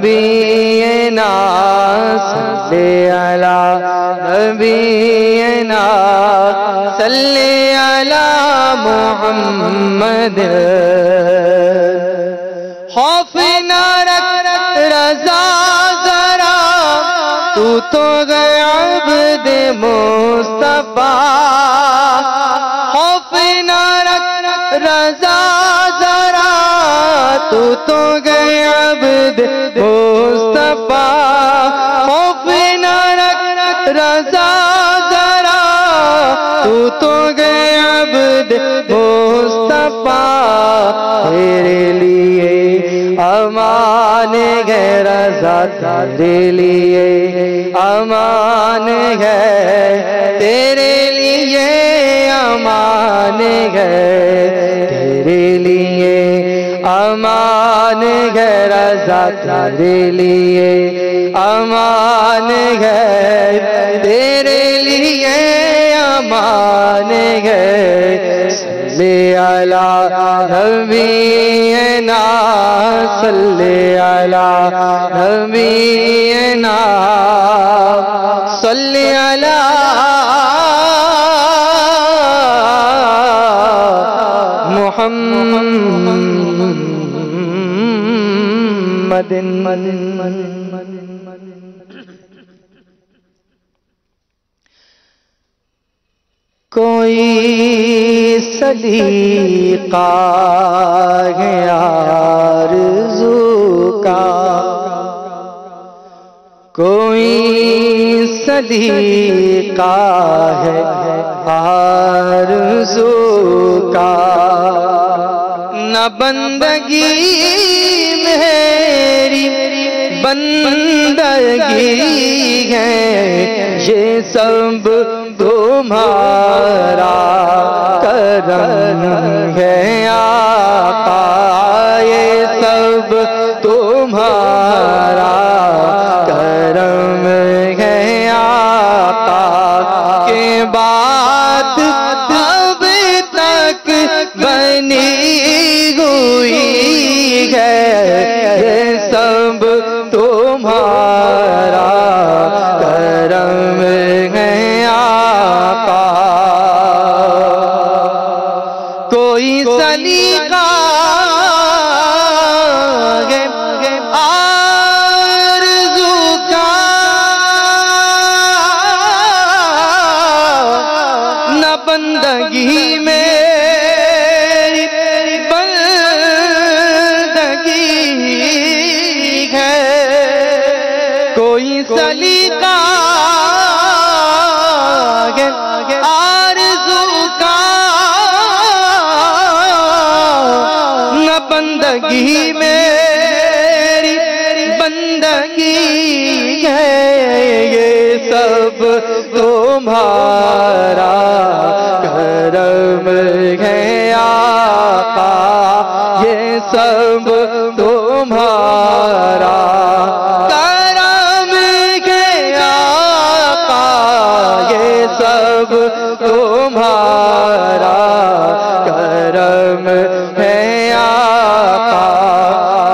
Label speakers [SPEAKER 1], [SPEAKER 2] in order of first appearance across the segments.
[SPEAKER 1] نبینا صلی علی نبینا صلی علی محمد خوف نہ رکھ رضا ذرا تو گئے عبد مصطفیٰ خوف نہ رکھ رضا ذرا تو گئے عبد مصطفیٰ خوف نہ رکھ رضا ذرا تو گئے عبد مصطفیٰ تیرے لیے امان ہے رضا تیرے لیے امان ہے تیرے لیے امان ہے تیرے لیے امان ہے رضا تیرے لیے امان ہے تیرے لیے امان ہے صلی علی نبینا صلی علی نبینا صلی علی محمد کوئی سلیقہ ہے آرزو کا کوئی سلیقہ ہے آرزو کا نہ بندگی میری بندگی ہے یہ سب تمہارا کرم ہے آقا یہ سب تمہارا کرم ہے آقا کہ بات اب تک بنی ہوئی ہے یہ سب تمہارا کرم ہے آقا کوئی سلیقہ ہے آرزو کا نہ بندگی میری بندگی ہے کوئی سلیقہ آرزو کا نہ بندگی میری بندگی ہے یہ سب تمہارا کرم ہے آقا یہ سب تمہارا کرم ہے آقا یہ سب تمہارا کرم ہے آقا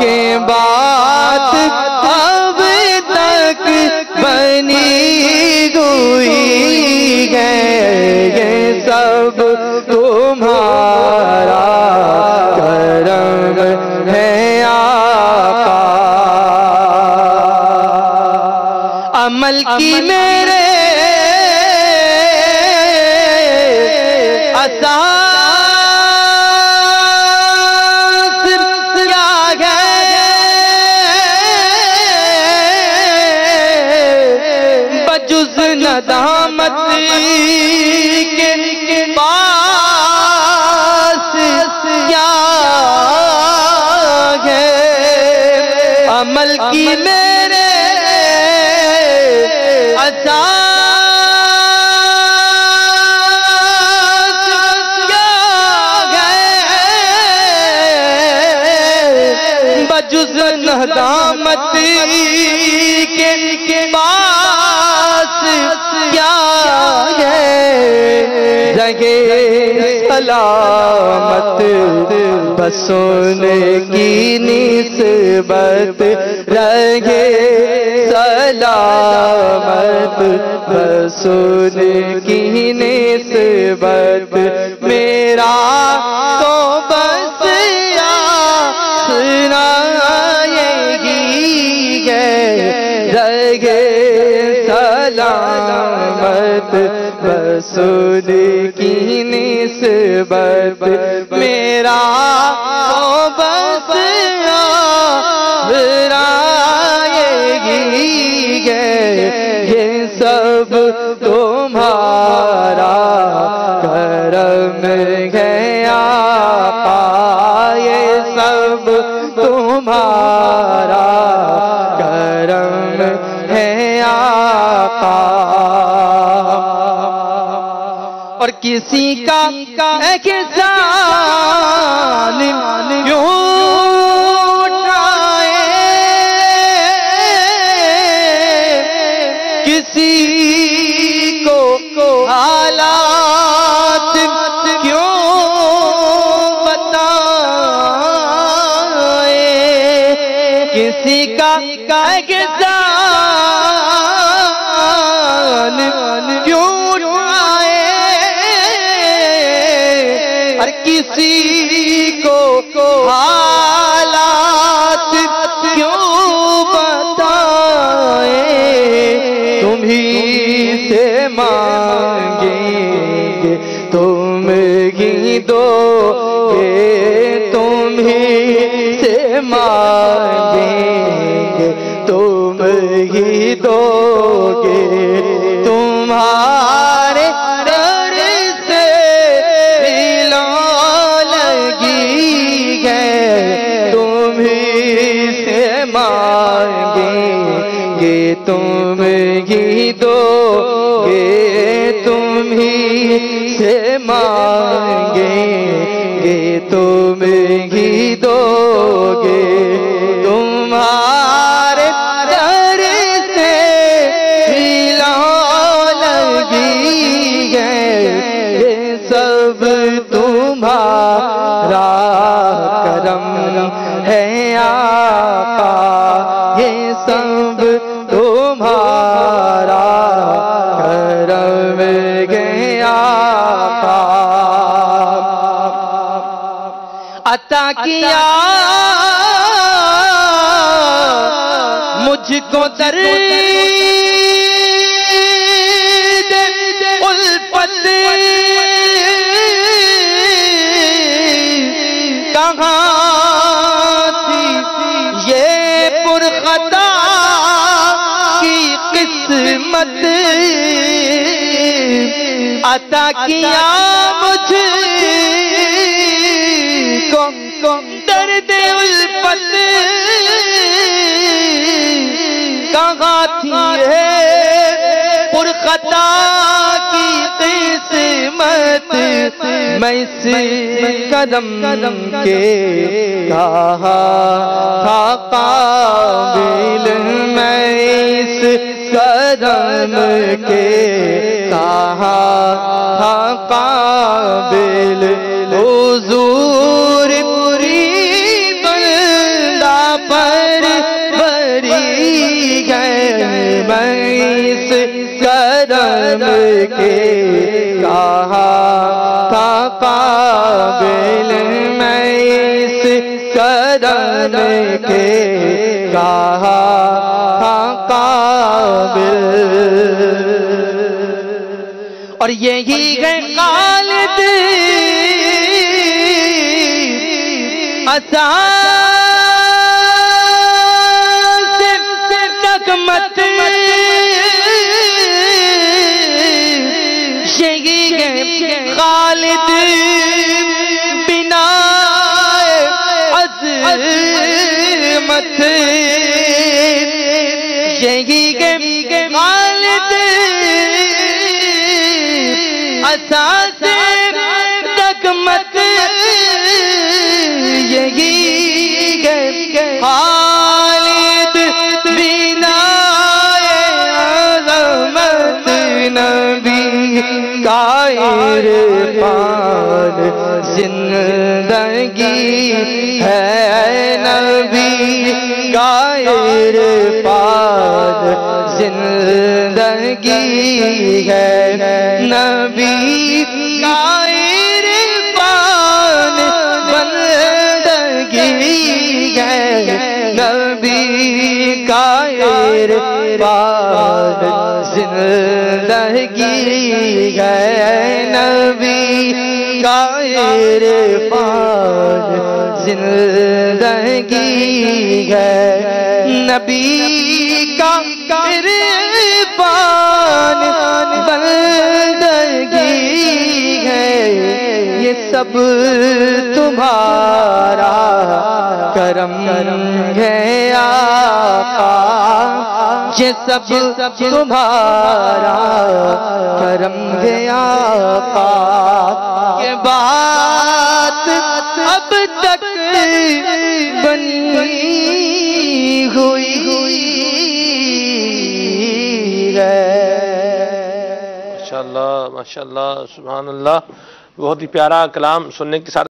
[SPEAKER 1] کہ بات اب تک بنی ہوئی ہے یہ سب تمہارا کرم ہے آقا عمل کی میرے اساس کیا ہے بجز ندامت کے پاس کیا ہے عمل کی میرے بجز ندامت کے پاس کیا ہے جگہ سلامت بسونے کی نسبت رہے سلامت بسونے کی نسبت میرا تو بس سنائے رہے سلامت بسونے کی نسبت میرا تو بس یہ سب تمہارا کرم ہے آقا یہ سب تمہارا کرم ہے آقا اور کسی کا احسان یوں حالات کیوں بتائے کسی کا احسان کیوں اٹھائے اور کسی کو حالات کیوں بتائے تمہیں سے مانگیں گے تم ہی دو گے تم ہی سے مانگیں گے تم ہی دو گے تمہارے در سے لگی ہے تم ہی سے مانگیں گے تم ہی دو تم ہی سے مانگیں گے تم ہی دو گے تمہارے در سے لگی ہے یہ سب تمہارا کرم ہے آقا یہ سب تمہارا کرم گیا عطا کیا مجھ کو درد الفت کہاں تھی یہ پرخطا کی قسمت عطا کیا مجھ کو درد الفت کہاں تھی ہے پرخطا کی قسمت میں اس قدم کے کہاں تھا قابل میں اس قدم کے کہاں تھا قابل حضور پوری بندہ پر بری گئے میں اس قدم کے کہاں تھا قابل میں اس قدم کے کہاں تھا قابل اور یہی ہے خالد اساس نغمت یہی ہے خالد بنا عظمت یہی ہے خالد اساس نغمت یہی ہے خالد بنا عظمت نبی کا عرفان عرفان زندگی ہے نبی کا عرفان زندگی ہے نبی کا عرفان بندگی ہے نبی کا عرفان زندگی ہے نبی کا عرفان زندگی ہے نبی کا عرفان بندگی ہے یہ سب تمہارا کرم ہے آقا یہ سب تمہارا کرم ہے آقا یہ بات اب تک بنی ہوئی ہے۔
[SPEAKER 2] ماشاءاللہ ماشاءاللہ سبحان اللہ، بہت ہی پیارا کلام سننے کے ساتھ